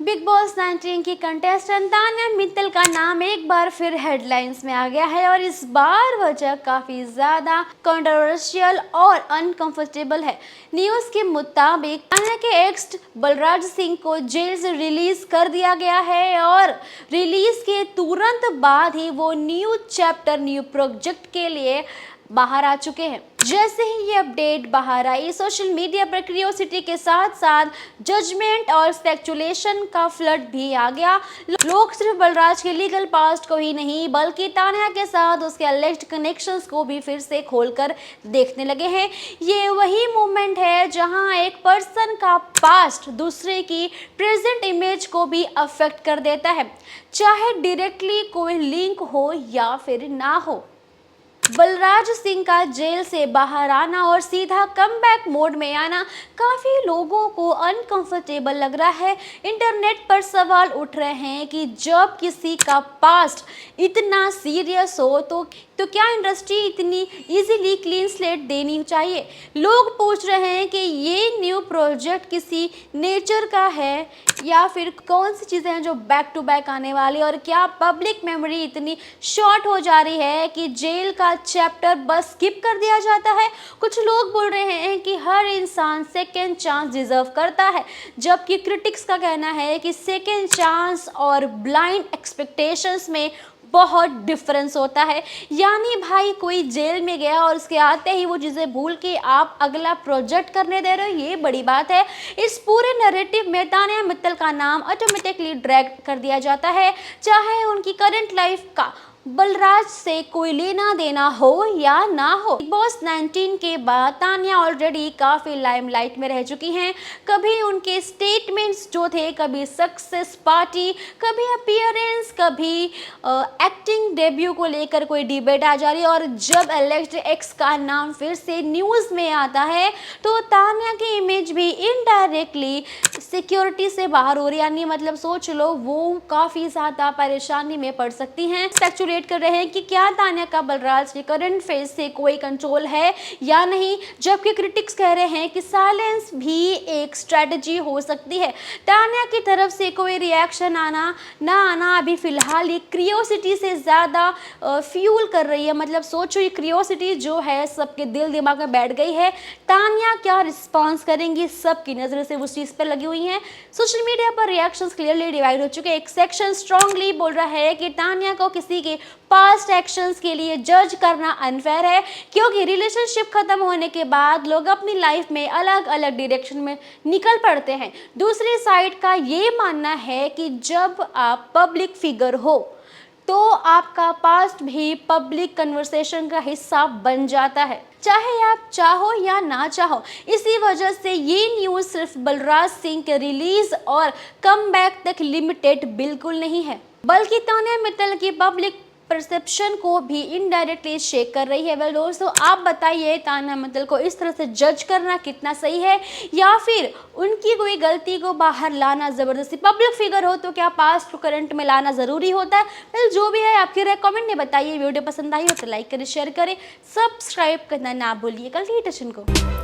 Big boss 19 की contestant Tanya Mittal का नाम एक बार फिर हेडलाइंस में आ गया है और इस बार वजह काफी ज्यादा कंट्रोवर्शियल और अनकंफर्टेबल है। न्यूज के मुताबिक तान्या के एक्स बलराज सिंह को जेल से रिलीज कर दिया गया है और रिलीज के तुरंत बाद ही वो न्यू चैप्टर न्यू प्रोजेक्ट के लिए बाहर आ चुके हैं। जैसे ही ये अपडेट बाहर आई, सोशल मीडिया पर क्यूरियोसिटी के साथ साथ जजमेंट और स्पेकुलेशन का फ्लड भी आ गया। लोग सिर्फ बलराज के लीगल पास्ट को ही नहीं बल्कि तान्या के साथ उसके अलेज्ड कनेक्शंस को भी फिर से खोलकर देखने लगे हैं। ये वही मोमेंट है जहां एक पर्सन का पास्ट दूसरे की प्रेजेंट इमेज को भी अफेक्ट कर देता है, चाहे डायरेक्टली कोई लिंक हो या फिर ना हो। बलराज सिंह का जेल से बाहर आना और सीधा कमबैक मोड में आना काफ़ी लोगों को अनकंफर्टेबल लग रहा है। इंटरनेट पर सवाल उठ रहे हैं कि जब किसी का पास्ट इतना सीरियस हो तो क्या इंडस्ट्री इतनी इजीली क्लीन स्लेट देनी चाहिए। लोग पूछ रहे हैं कि ये न्यू प्रोजेक्ट किसी नेचर का है या फिर कौन सी चीज़ें हैं जो बैक टू बैक आने वाली, और क्या पब्लिक मेमोरी इतनी शॉर्ट हो जा रही है कि जेल का चैप्टर बस स्किप कर दिया जाता है। कुछ लोग बोल रहे हैं कि हर इंसान सेकेंड चांस डिजर्व करता है, जबकि क्रिटिक्स का कहना है कि सेकेंड चांस और ब्लाइंड एक्सपेक्टेशंस में बहुत डिफरेंस होता है। यानी भाई कोई जेल में गया और उसके आते ही वो चीज़ें भूल के आप अगला प्रोजेक्ट करने दे रहे हो, ये बड़ी बात है। इस पूरे नैरेटिव में तान्या मित्तल का नाम ऑटोमेटिकली ड्रैग कर दिया जाता है, चाहे उनकी करंट लाइफ का बलराज से कोई लेना देना हो या ना हो। बिग बॉस 19 के बाद तान्या ऑलरेडी काफ़ी लाइमलाइट में रह चुकी हैं। कभी उनके स्टेटमेंट्स जो थे, कभी सक्सेस पार्टी, कभी अपीयरेंस, कभी एक्टिंग डेब्यू को लेकर कोई डिबेट आ जा रही है, और जब एलेक्स्ड एक्स का नाम फिर से न्यूज़ में आता है तो तान्या की इमेज भी इनडायरेक्टली सिक्योरिटी से बाहर हो रही है। यानी मतलब सोच लो वो काफ़ी ज़्यादा परेशानी में पड़ सकती हैं। कर रहे हैं कि क्या तान्या का बलराज के करंट फेज से कोई कंट्रोल है या नहीं, जबकि क्रिटिक्स कह रहे हैं कि साइलेंस भी एक स्ट्रेटजी हो सकती है। तान्या की तरफ से कोई रिएक्शन आना ना आना अभी फिलहाल ये क्यूरियोसिटी से ज़्यादा फ्यूल कर रही है। मतलब सोचो ये क्यूरियोसिटी जो है सबके दिल दिमाग में बैठ गई है। तान्या क्या रिस्पॉन्स करेंगी, सबकी नज़रें से उस चीज़ पर लगी हुई हैं। सोशल मीडिया पर रिएक्शंस क्लियरली डिवाइड हो चुके हैं। एक सेक्शन स्ट्रांगली बोल रहा है कि तान्या को किसी के पास्ट एक्शंस के लिए जज करना अनफेयर है, क्योंकि रिलेशनशिप खत्म होने के बाद लोग अपनी लाइफ में अलग अलग डायरेक्शन में निकल पड़ते हैं। दूसरी साइड का ये मानना है कि जब आप पब्लिक फिगर हो तो आपका पास्ट भी पब्लिक कन्वर्सेशन का हिस्सा बन जाता है, चाहे आप चाहो या ना चाहो। इसी वजह से ये न्यूज़ सिर्फ बलराज सिंह के रिलीज और कमबैक तक लिमिटेड बिल्कुल नहीं है, बल्कि तान्या मित्तल की पब्लिक परसेप्शन को भी इनडायरेक्टली शेक कर रही है। वेल दोस्तों, आप बताइए तान्या मित्तल को इस तरह से जज करना कितना सही है, या फिर उनकी कोई गलती को बाहर लाना ज़बरदस्ती। पब्लिक फिगर हो तो क्या पास्ट को करंट में लाना ज़रूरी होता है। वेल जो भी है आपकी राय कमेंट में बताइए। वीडियो पसंद आई हो तो लाइक करें, शेयर करें, सब्सक्राइब करना ना भूलिए। कल की टशन को